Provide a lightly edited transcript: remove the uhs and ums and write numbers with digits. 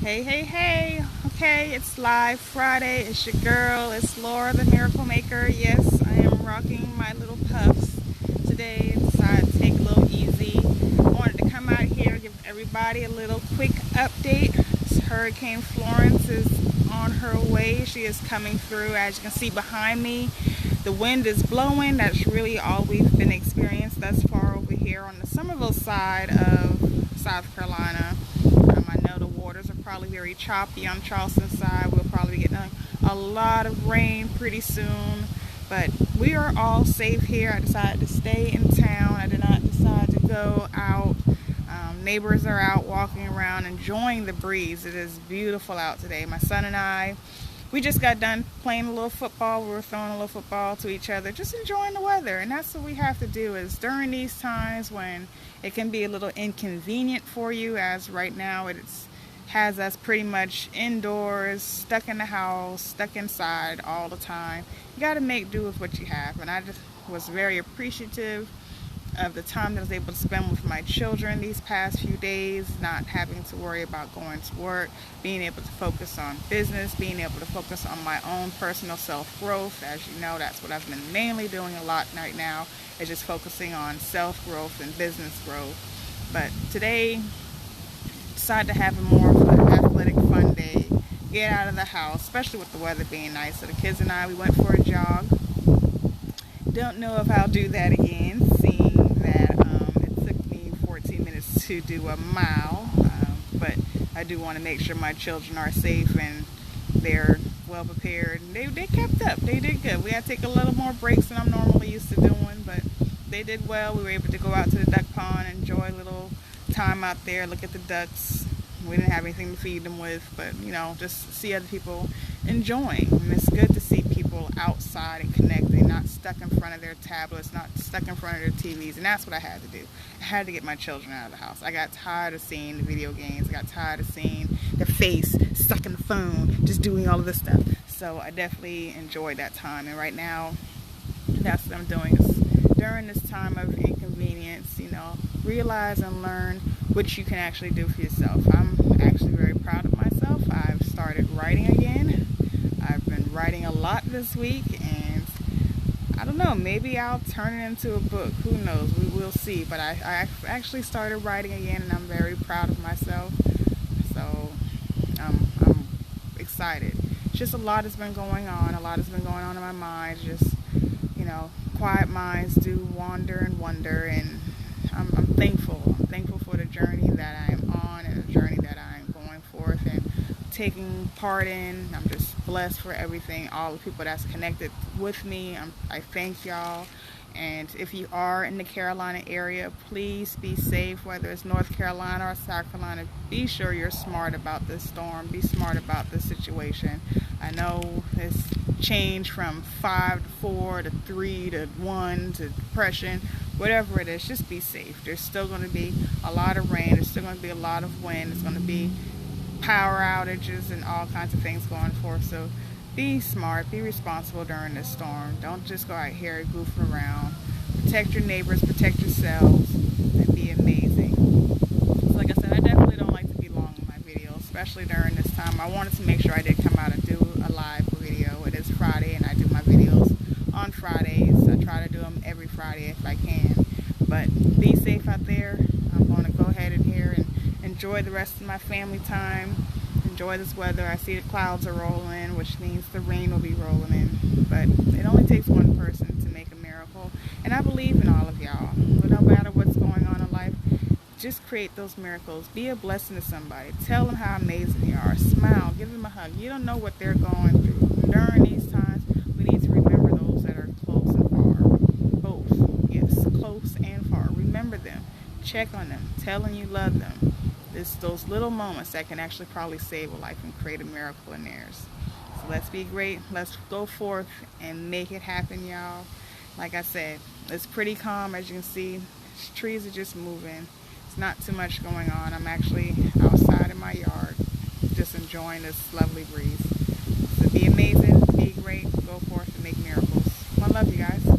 Hey, hey, hey. Okay, it's live Friday. It's your girl. It's Laura, the Miracle Maker. Yes, I am rocking my little puffs today. I decided to take a little easy. I wanted to come out here and give everybody a little quick update. Hurricane Florence is on her way. She is coming through. As you can see behind me, the wind is blowing. That's really all we've been experienced thus far over here on the Somerville side of South Carolina. I know the waters are probably very choppy on Charleston side. We'll probably be getting a lot of rain pretty soon, but we are all safe here. I decided to stay in town. I did not decide to go out. Neighbors are out walking around enjoying the breeze. It is beautiful out today. My son and I, we just got done playing a little football. We were throwing a little football to each other, just enjoying the weather. And that's what we have to do, is during these times when it can be a little inconvenient for you, as right now has us pretty much indoors, stuck in the house, stuck inside all the time. You got to make do with what you have. And I just was very appreciative of the time that I was able to spend with my children these past few days, not having to worry about going to work, being able to focus on business, being able to focus on my own personal self-growth. As you know, that's what I've been mainly doing a lot right now, is just focusing on self-growth and business growth. But today, decided to have a more of an athletic fun day, get out of the house, especially with the weather being nice. So the kids and I, we went for a jog. Don't know if I'll do that again, seeing that it took me 14 minutes to do a mile, but I do want to make sure my children are safe and they're well prepared. They kept up. They did good. We had to take a little more breaks than I'm normally used to doing, but they did well. We were able to go out to the duck pond, enjoy a little time out there, look at the ducks. We didn't have anything to feed them with, but just see other people enjoying. And it's good to see people outside and connecting, not stuck in front of their tablets, not stuck in front of their TVs. And that's what I had to do. I had to get my children out of the house. I got tired of seeing the video games. I got tired of seeing their face stuck in the phone, just doing all of this stuff. So I definitely enjoyed that time. And right now, that's what I'm doing, is during this time of inconvenience, realize and learn what you can actually do for yourself. I'm actually very proud of myself. I've started writing again. I've been writing a lot this week, and I don't know, maybe I'll turn it into a book. Who knows? We will see. But I actually started writing again, and I'm very proud of myself. So I'm excited. Just a lot has been going on. A lot has been going on in my mind. Just, quiet minds do wander and wonder, and I'm thankful. I'm thankful for the journey that I am on and the journey that I am going forth and taking part in. I'm just blessed for everything, all the people that's connected with me. I thank y'all. And if you are in the Carolina area, please be safe, whether it's North Carolina or South Carolina. Be sure you're smart about this storm. Be smart about this situation. I know it's changed from 5 to 4 to 3 to 1 to depression, whatever it is. Just be safe. There's still going to be a lot of rain. There's still going to be a lot of wind. There's going to be power outages and all kinds of things going forth. So be smart, be responsible during this storm. Don't just go out here goofing around. Protect your neighbors, protect yourselves, and be amazing. So like I said, I definitely don't like to be long in my videos, especially during this time. I wanted to make sure I did come out and do a live video. It is Friday, and I do my videos on Fridays. I try to do them every Friday if I can. But be safe out there. I'm going to go ahead in here and enjoy the rest of my family time. Enjoy this weather. I see the clouds are rolling, which means the rain will be rolling in. But it only takes one person to make a miracle. And I believe in all of y'all. But no matter what's going on in life, just create those miracles. Be a blessing to somebody. Tell them how amazing they are. Smile. Give them a hug. You don't know what they're going through. During these times, we need to remember those that are close and far. Both. Yes, close and far. Remember them. Check on them. Tell them you love them. It's those little moments that can actually probably save a life and create a miracle in theirs. So let's be great. Let's go forth and make it happen, y'all. Like I said, it's pretty calm, as you can see. Trees are just moving. It's not too much going on. I'm actually outside in my yard, just enjoying this lovely breeze. So be amazing, be great, go forth and make miracles. I love you guys.